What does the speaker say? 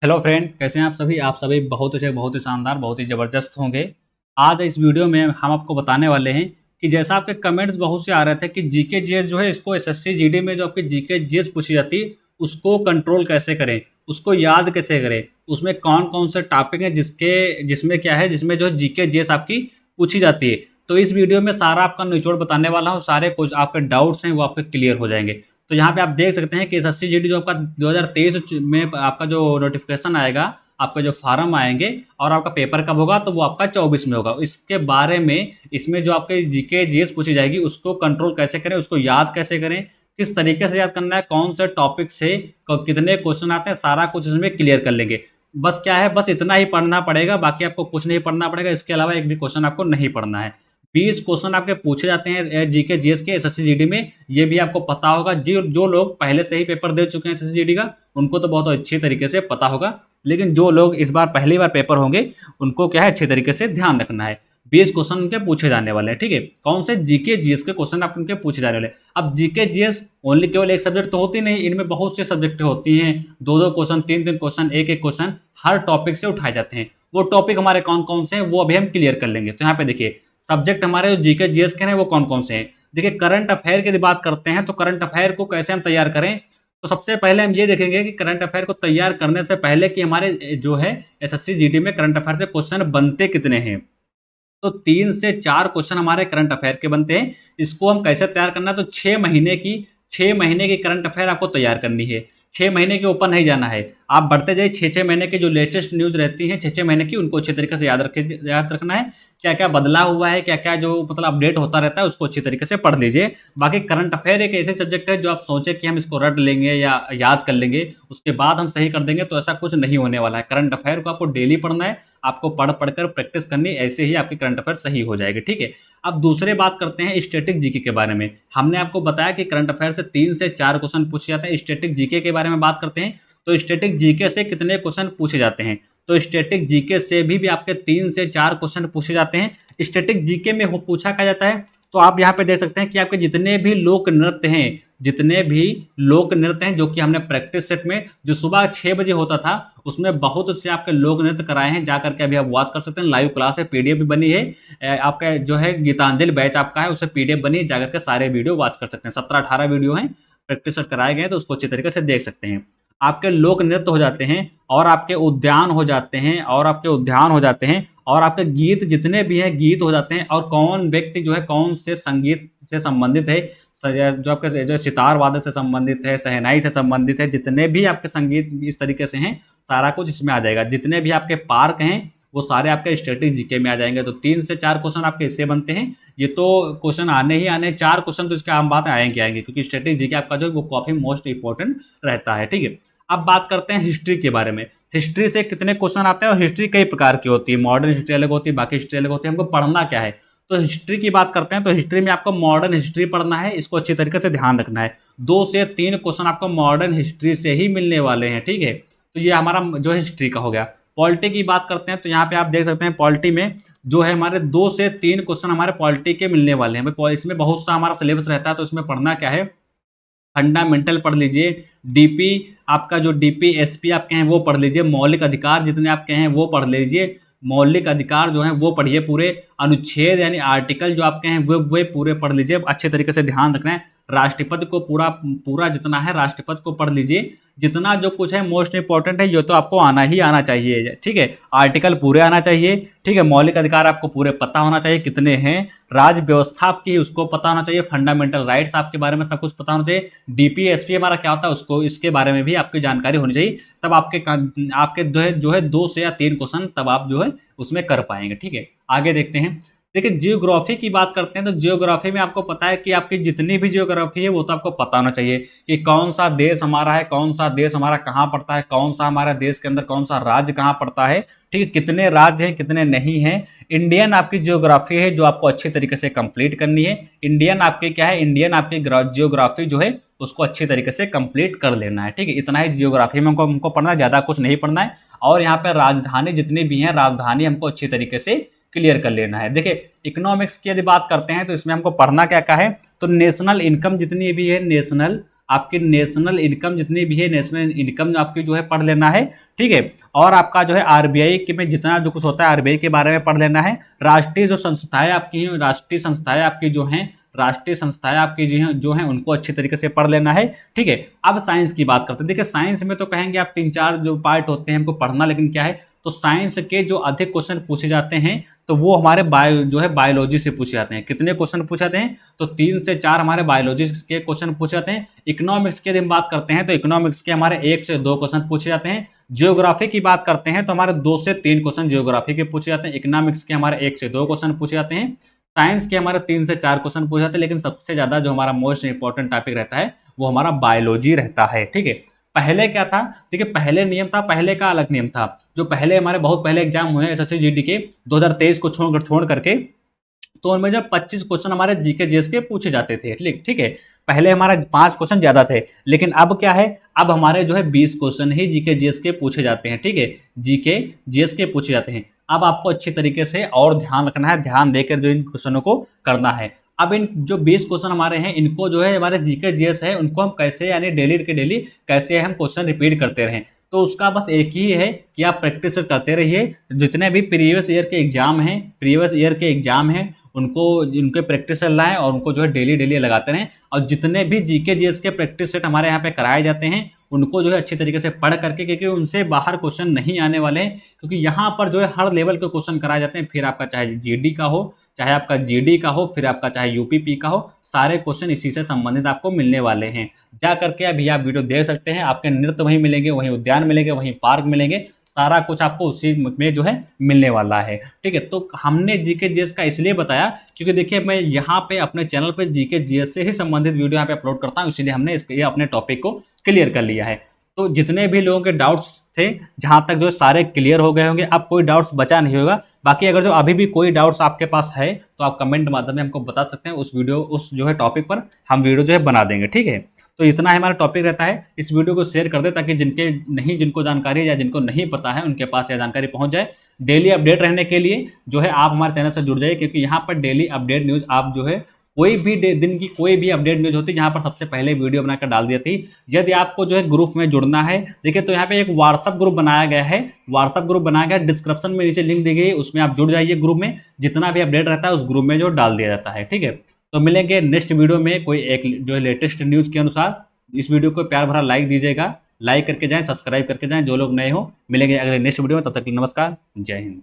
Hello friend, कैसे हैं आप सभी बहुत अच्छे, बहुत ही शानदार, बहुत ही ज़बरदस्त होंगे। आज इस वीडियो में हम आपको बताने वाले हैं कि जैसा आपके कमेंट्स बहुत से आ रहे थे कि जीके जीएस जो है इसको एसएससी जीडी में जो आपकी जीके जीएस पूछी जाती है उसको कंट्रोल कैसे करें, उसको याद कैसे करें, उसमें कौन कौन से टॉपिक हैं जिसमें क्या है, जिसमें जो है जीके जीएस आपकी पूछी जाती है। तो इस वीडियो में सारा आपका निचोड़ बताने वाला हूँ, सारे कुछ आपके डाउट्स हैं वो आपके क्लियर हो जाएंगे। तो यहाँ पे आप देख सकते हैं कि एसएससी जीडी जो आपका 2023 में आपका जो नोटिफिकेशन आएगा, आपका जो फार्म आएंगे और आपका पेपर कब होगा, तो वो आपका 24 में होगा। इसके बारे में इसमें जो आपके जीके जीएस पूछी जाएगी उसको कंट्रोल कैसे करें, उसको याद कैसे करें, किस तरीके से याद करना है, कौन से टॉपिक से कितने क्वेश्चन आते हैं, सारा कुछ इसमें क्लियर कर लेंगे। बस क्या है, बस इतना ही पढ़ना पड़ेगा, बाकी आपको कुछ नहीं पढ़ना पड़ेगा। इसके अलावा एक भी क्वेश्चन आपको नहीं पढ़ना है। 20 क्वेश्चन आपके पूछे जाते हैं जीके जीएस के एसएससी जीडी में, ये भी आपको पता होगा। जी, जो लोग पहले से ही पेपर दे चुके हैं एसएससी जीडी का उनको तो बहुत अच्छी तरीके से पता होगा, लेकिन जो लोग इस बार पहली बार पेपर होंगे उनको क्या है, अच्छे तरीके से ध्यान रखना है। 20 क्वेश्चन उनके पूछे जाने वाले हैं, ठीक है। कौन से जीके जीएस के क्वेश्चन आप उनके पूछे जाने वाले। अब जीके जीएस ओनली केवल एक सब्जेक्ट तो होती नहीं, इनमें बहुत से सब्जेक्ट होती हैं। दो दो क्वेश्चन, तीन तीन क्वेश्चन, एक एक क्वेश्चन हर टॉपिक से उठाए जाते हैं। वो टॉपिक हमारे कौन कौन से हैं वो अभी हम क्लियर कर लेंगे। तो यहाँ पे देखिए, सब्जेक्ट हमारे जो जीके जीएस के हैं वो कौन कौन से हैं। देखिए, करंट अफेयर की बात करते हैं तो करंट अफेयर को कैसे हम तैयार करें, तो सबसे पहले हम ये देखेंगे कि करंट अफेयर को तैयार करने से पहले कि हमारे जो है एसएससी जीडी में करंट अफेयर से क्वेश्चन बनते कितने हैं। तो 3 से 4 क्वेश्चन हमारे करंट अफेयर के बनते हैं। इसको हम कैसे तैयार करना है, तो 6 महीने की करंट अफेयर आपको तैयार करनी है। 6 महीने के ऊपर नहीं जाना है, आप बढ़ते जाइए। 6 6 महीने की जो लेटेस्ट न्यूज रहती है 6 6 महीने की, उनको अच्छे तरीके से याद रखना है। क्या क्या बदला हुआ है, क्या क्या जो मतलब अपडेट होता रहता है उसको अच्छी तरीके से पढ़ लीजिए। बाकी करंट अफेयर एक ऐसे सब्जेक्ट है जो आप सोचे कि हम इसको रट लेंगे या याद कर लेंगे उसके बाद हम सही कर देंगे, तो ऐसा कुछ नहीं होने वाला है। करंट अफेयर को आपको डेली पढ़ना है, आपको पढ़ पढ़कर प्रैक्टिस करनी, ऐसे ही आपकी करंट अफेयर सही हो जाएगी, ठीक है। अब दूसरे बात करते हैं स्टैटिक जीके के बारे में। हमने आपको बताया कि करंट अफेयर से 3 से 4 क्वेश्चन पूछे जाते हैं। स्टैटिक जीके के बारे में बात करते हैं तो स्टैटिक जीके से कितने क्वेश्चन पूछे जाते हैं, तो स्टैटिक जीके से भी आपके 3 से 4 क्वेश्चन पूछे जाते हैं। स्टैटिक जीके में पूछा क्या जाता है, तो आप यहाँ पे देख सकते हैं कि आपके जितने भी लोक नृत्य हैं, जितने भी लोक नृत्य हैं जो कि हमने प्रैक्टिस सेट में जो सुबह 6 बजे होता था उसमें बहुत से आपके लोक नृत्य कराए हैं, जा करके अभी आप वॉच कर सकते हैं। लाइव क्लास है, पीडीएफ भी बनी है। आपका जो है गीतांजलि बैच आपका है, उससे पीडीएफ बनी है, जाकर के सारे वीडियो वॉच कर सकते हैं। 17 18 वीडियो हैं, प्रैक्टिस सेट कराए गए हैं, तो उसको अच्छी तरीके से देख सकते हैं। आपके लोक नृत्य हो जाते हैं और आपके उद्यान हो जाते हैं और आपके उद्यान हो जाते हैं और आपके गीत जितने भी हैं गीत हो जाते हैं। और कौन व्यक्ति जो है कौन से संगीत से संबंधित है, जो आपके जो सितार वादक से संबंधित है, शहनाई से संबंधित है, जितने भी आपके संगीत इस तरीके से हैं सारा कुछ इसमें आ जाएगा। जितने भी आपके पार्क हैं वो सारे आपके स्टैटिक जीके में आ जाएंगे। तो 3 से 4 क्वेश्चन आपके इससे बनते हैं। ये तो क्वेश्चन आने ही आने, 4 क्वेश्चन तो इसके आम बात है आएंगे आएंगे, क्योंकि स्टैटिक जीके आपका जो है वो काफी मोस्ट इंपॉर्टेंट रहता है, ठीक है। अब बात करते हैं हिस्ट्री के बारे में। हिस्ट्री से कितने क्वेश्चन आते हैं और हिस्ट्री कई प्रकार की होती है। मॉडर्न हिस्ट्री अलग होती है, बाकी हिस्ट्री अलग होती है। हमको पढ़ना क्या है, तो हिस्ट्री की बात करते हैं तो हिस्ट्री में आपको मॉडर्न हिस्ट्री पढ़ना है, इसको अच्छी तरीके से ध्यान रखना है। 2 से 3 क्वेश्चन आपको मॉडर्न हिस्ट्री से ही मिलने वाले हैं, ठीक है। तो ये हमारा जो हिस्ट्री का हो गया। पॉलिटी की बात करते हैं तो यहाँ पे आप देख सकते हैं पॉलिटी में जो है हमारे 2 से 3 क्वेश्चन हमारे पॉलिटी के मिलने वाले हैं। इसमें बहुत सा हमारा सिलेबस रहता है, तो इसमें पढ़ना क्या है, फंडामेंटल पढ़ लीजिए, डीपी आपका जो डीपी एसपी आपके हैं वो पढ़ लीजिए, मौलिक अधिकार जितने आपके हैं वो पढ़ लीजिए। मौलिक अधिकार जो हैं वो पढ़िए पूरे, अनुच्छेद यानी आर्टिकल जो आपके हैं वो पूरे पढ़ लीजिए। अच्छे तरीके से ध्यान रखना है। राष्ट्रपति को पूरा पूरा जितना है राष्ट्रपति को पढ़ लीजिए। जितना जो कुछ है मोस्ट इंपॉर्टेंट है ये तो आपको आना ही आना चाहिए, ठीक है। आर्टिकल पूरे आना चाहिए, ठीक है। मौलिक अधिकार आपको पूरे पता होना चाहिए कितने हैं। राज्य व्यवस्था आपकी उसको पता होना चाहिए। फंडामेंटल राइट्स आपके बारे में सब कुछ पता होना चाहिए। डीपीएसपी हमारा क्या होता है उसको, इसके बारे में भी आपकी जानकारी होनी चाहिए। तब आपके जो है 2 से 3 क्वेश्चन तब आप जो है उसमें कर पाएंगे, ठीक है। आगे देखते हैं। देखिए, जियोग्राफी की बात करते हैं तो जियोग्राफी में आपको पता है कि आपकी जितनी भी जियोग्राफी है वो तो आपको पता होना चाहिए कि कौन सा देश हमारा है, कौन सा देश हमारा कहाँ पड़ता है, कौन सा हमारा देश के अंदर कौन सा राज्य कहाँ पड़ता है, ठीक है। कितने राज्य हैं कितने नहीं हैं। इंडियन आपकी जियोग्राफी है जो आपको अच्छी तरीके से कंप्लीट करनी है। इंडियन आपकी क्या है, इंडियन आपकी जियोग्राफी जो है उसको अच्छी तरीके से कंप्लीट कर लेना है, ठीक है। इतना ही जियोग्राफी में हमको पढ़ना है, ज़्यादा कुछ नहीं पढ़ना है। और यहाँ पे राजधानी जितनी भी हैं राजधानी हमको अच्छी तरीके से क्लियर कर लेना है। देखिए, इकोनॉमिक्स की यदि बात करते हैं तो इसमें हमको पढ़ना क्या क्या है, तो नेशनल इनकम जितनी भी है, नेशनल आपकी नेशनल इनकम जितनी भी है, नेशनल इनकम आपकी जो है पढ़ लेना है, ठीक है। और आपका जो है आरबीआई के में जितना जो कुछ होता है आरबीआई के बारे में पढ़ लेना है। राष्ट्रीय जो संस्थाएं आपकी हैं, राष्ट्रीय संस्थाएं आपकी जो हैं, राष्ट्रीय संस्थाएं आपकी जो हैं उनको अच्छी तरीके से पढ़ लेना है, ठीक है। अब साइंस की बात करते हैं। देखिए साइंस में तो कहेंगे आप 3-4 जो पार्ट होते हैं हमको पढ़ना, लेकिन क्या है, तो साइंस के जो अधिक क्वेश्चन पूछे जाते हैं तो वो हमारे बायोलॉजी से पूछे जाते हैं। कितने क्वेश्चन पूछे जाते हैं, तो 3 से 4 हमारे बायोलॉजी के क्वेश्चन पूछे जाते हैं। इकोनॉमिक्स की यदि हम बात करते हैं तो इकोनॉमिक्स के हमारे 1 से 2 क्वेश्चन पूछे जाते हैं। जियोग्राफी की बात करते हैं तो हमारे 2 से 3 क्वेश्चन जियोग्राफी के पूछे जाते हैं। इकोनॉमिक्स के हमारे 1 से 2 क्वेश्चन पूछे जाते हैं। साइंस के हमारे 3 से 4 क्वेश्चन पूछे जाते हैं, लेकिन सबसे ज्यादा जो हमारा मोस्ट इंपॉर्टेंट टॉपिक रहता है वो हमारा बायोलॉजी रहता है, ठीक है। पहले क्या था, देखिए पहले नियम था, पहले का अलग नियम था। जो पहले हमारे बहुत पहले एग्जाम हुए एसएससी जीडी के 2023 को छोड़ करके, तो उनमें जब 25 क्वेश्चन हमारे जीके जीएस के पूछे जाते थे, ठीक है। पहले हमारे 5 क्वेश्चन ज्यादा थे, लेकिन अब क्या है, अब हमारे जो है 20 क्वेश्चन ही जीके जीएस के पूछे जाते हैं, ठीक है। जीके जीएस के पूछे जाते हैं। अब आपको अच्छी तरीके से और ध्यान रखना है, ध्यान देकर जो इन क्वेश्चनों को करना है। अब इन जो 20 क्वेश्चन हमारे हैं, इनको जो है हमारे जीके जीएस है उनको हम कैसे, यानी डेली के डेली कैसे हम क्वेश्चन रिपीट करते रहें, तो उसका बस एक ही है कि आप प्रैक्टिस करते रहिए। जितने भी प्रीवियस ईयर के एग्जाम हैं उनको, इनके प्रैक्टिस चल रहा है और उनको जो है डेली डेली लगाते रहें। और जितने भी जीके जीएस के प्रैक्टिस सेट हमारे यहाँ पे कराए जाते हैं उनको जो है अच्छी तरीके से पढ़ करके, क्योंकि उनसे बाहर क्वेश्चन नहीं आने वाले हैं, क्योंकि यहाँ पर जो है हर लेवल के क्वेश्चन कराए जाते हैं। फिर आपका चाहे जीडी का हो, चाहे आपका जीडी का हो, फिर आपका चाहे यूपीपी का हो, सारे क्वेश्चन इसी से संबंधित आपको मिलने वाले हैं। जा करके अभी आप वीडियो देख सकते हैं, आपके नृत्य वहीं मिलेंगे, वहीं उद्यान मिलेंगे, वहीं पार्क मिलेंगे, सारा कुछ आपको उसी में जो है मिलने वाला है, ठीक है। तो हमने जीके जीएस का इसलिए बताया क्योंकि देखिए मैं यहाँ पे अपने चैनल पे जीके जीएस से ही संबंधित वीडियो यहाँ पे अपलोड करता हूँ, इसलिए हमने ये अपने टॉपिक को क्लियर कर लिया है। तो जितने भी लोगों के डाउट्स थे जहाँ तक जो सारे क्लियर हो गए होंगे, अब कोई डाउट्स बचा नहीं होगा। बाकी अगर जो अभी भी कोई डाउट्स आपके पास है तो आप कमेंट माध्यम में हमको बता सकते हैं, उस जो है टॉपिक पर हम वीडियो जो है बना देंगे, ठीक है। तो इतना है हमारा टॉपिक रहता है। इस वीडियो को शेयर कर दे ताकि जिनको जानकारी या जिनको नहीं पता है उनके पास यह जानकारी पहुंच जाए। डेली अपडेट रहने के लिए जो है आप हमारे चैनल से जुड़ जाइए, क्योंकि यहाँ पर डेली अपडेट न्यूज़ आप जो है कोई भी दिन की कोई भी अपडेट न्यूज होती है यहाँ पर सबसे पहले वीडियो बनाकर डाल दी थी। यदि आपको जो है ग्रुप में जुड़ना है, देखिए तो यहाँ पे एक व्हाट्सअप ग्रुप बनाया गया है, डिस्क्रिप्शन में नीचे लिंक दी गई है, उसमें आप जुड़ जाइए ग्रुप में। जितना भी अपडेट रहता है उस ग्रुप में जो डाल दिया जाता है, ठीक है। तो मिलेंगे नेक्स्ट वीडियो में कोई एक जो है लेटेस्ट न्यूज के अनुसार। इस वीडियो को प्यार भरा लाइक दीजिएगा, लाइक करके जाएं, सब्सक्राइब करके जाएं जो लोग नए हो। मिलेंगे अगले नेक्स्ट वीडियो में, तब तक के लिए नमस्कार, जय हिंद।